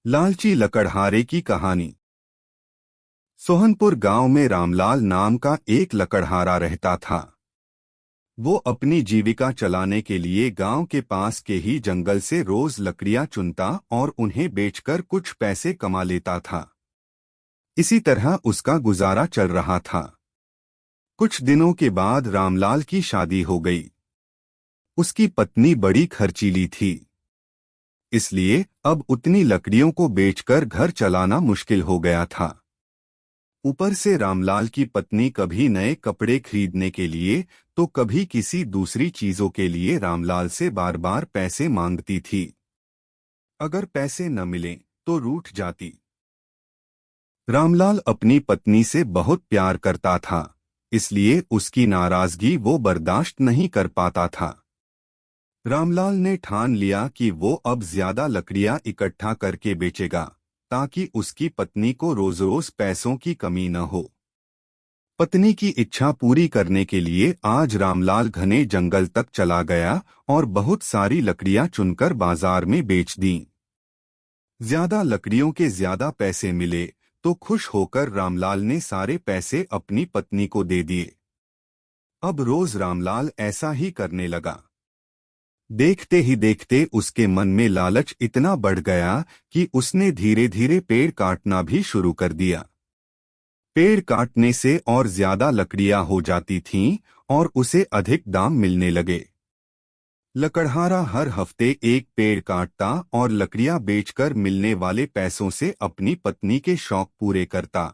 लालची लकड़हारे की कहानी। सोहनपुर गांव में रामलाल नाम का एक लकड़हारा रहता था। वो अपनी जीविका चलाने के लिए गांव के पास के ही जंगल से रोज लकड़ियां चुनता और उन्हें बेचकर कुछ पैसे कमा लेता था। इसी तरह उसका गुजारा चल रहा था। कुछ दिनों के बाद रामलाल की शादी हो गई। उसकी पत्नी बड़ी खर्चीली थी, इसलिए अब उतनी लकड़ियों को बेचकर घर चलाना मुश्किल हो गया था। ऊपर से रामलाल की पत्नी कभी नए कपड़े खरीदने के लिए तो कभी किसी दूसरी चीजों के लिए रामलाल से बार बार पैसे मांगती थी। अगर पैसे न मिले तो रूठ जाती। रामलाल अपनी पत्नी से बहुत प्यार करता था, इसलिए उसकी नाराजगी वो बर्दाश्त नहीं कर पाता था। रामलाल ने ठान लिया कि वो अब ज्यादा लकड़ियां इकट्ठा करके बेचेगा, ताकि उसकी पत्नी को रोज रोज पैसों की कमी न हो। पत्नी की इच्छा पूरी करने के लिए आज रामलाल घने जंगल तक चला गया और बहुत सारी लकड़ियां चुनकर बाजार में बेच दी। ज्यादा लकड़ियों के ज्यादा पैसे मिले तो खुश होकर रामलाल ने सारे पैसे अपनी पत्नी को दे दिए। अब रोज रामलाल ऐसा ही करने लगा। देखते ही देखते उसके मन में लालच इतना बढ़ गया कि उसने धीरे धीरे पेड़ काटना भी शुरू कर दिया। पेड़ काटने से और ज्यादा लकड़ियां हो जाती थीं और उसे अधिक दाम मिलने लगे। लकड़हारा हर हफ्ते एक पेड़ काटता और लकड़ियां बेचकर मिलने वाले पैसों से अपनी पत्नी के शौक पूरे करता।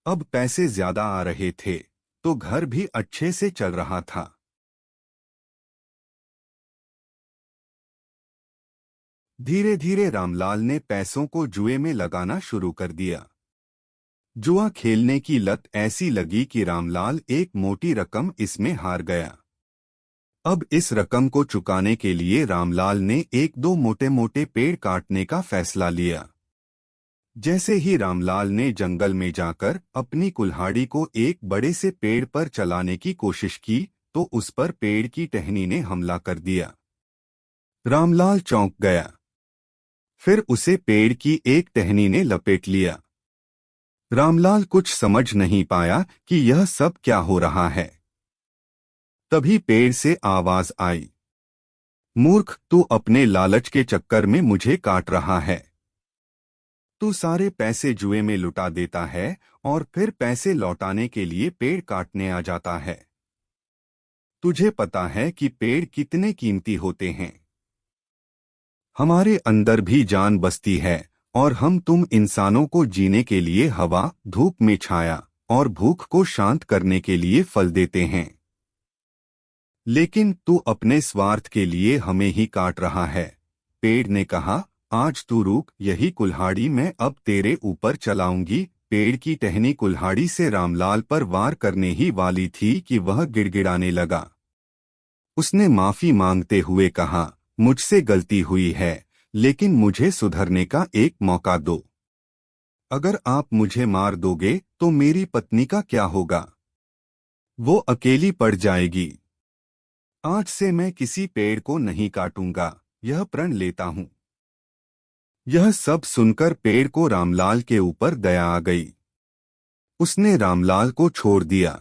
अब पैसे ज्यादा आ रहे थे तो घर भी अच्छे से चल रहा था। धीरे धीरे रामलाल ने पैसों को जुए में लगाना शुरू कर दिया। जुआ खेलने की लत ऐसी लगी कि रामलाल एक मोटी रकम इसमें हार गया। अब इस रकम को चुकाने के लिए रामलाल ने एक दो मोटे मोटे पेड़ काटने का फैसला लिया। जैसे ही रामलाल ने जंगल में जाकर अपनी कुल्हाड़ी को एक बड़े से पेड़ पर चलाने की कोशिश की तो उस पर पेड़ की टहनी ने हमला कर दिया। रामलाल चौंक गया। फिर उसे पेड़ की एक टहनी ने लपेट लिया। रामलाल कुछ समझ नहीं पाया कि यह सब क्या हो रहा है। तभी पेड़ से आवाज आई, मूर्ख, तू अपने लालच के चक्कर में मुझे काट रहा है। तू सारे पैसे जुए में लुटा देता है और फिर पैसे लौटाने के लिए पेड़ काटने आ जाता है। तुझे पता है कि पेड़ कितने कीमती होते हैं। हमारे अंदर भी जान बसती है और हम तुम इंसानों को जीने के लिए हवा, धूप में छाया और भूख को शांत करने के लिए फल देते हैं। लेकिन तू अपने स्वार्थ के लिए हमें ही काट रहा है। पेड़ ने कहा, आज तू रुक, यही कुल्हाड़ी मैं अब तेरे ऊपर चलाऊंगी। पेड़ की टहनी कुल्हाड़ी से रामलाल पर वार करने ही वाली थी कि वह गिड़गिड़ाने लगा। उसने माफी मांगते हुए कहा, मुझसे गलती हुई है, लेकिन मुझे सुधरने का एक मौका दो। अगर आप मुझे मार दोगे तो मेरी पत्नी का क्या होगा? वो अकेली पड़ जाएगी। आज से मैं किसी पेड़ को नहीं काटूंगा, यह प्रण लेता हूं। यह सब सुनकर पेड़ को रामलाल के ऊपर दया आ गई। उसने रामलाल को छोड़ दिया।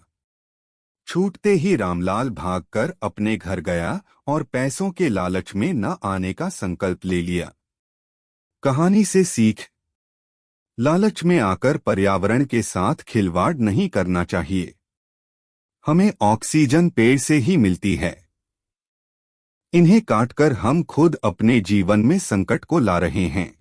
छूटते ही रामलाल भागकर अपने घर गया और पैसों के लालच में न आने का संकल्प ले लिया। कहानी से सीख, लालच में आकर पर्यावरण के साथ खिलवाड़ नहीं करना चाहिए। हमें ऑक्सीजन पेड़ से ही मिलती है। इन्हें काटकर हम खुद अपने जीवन में संकट को ला रहे हैं।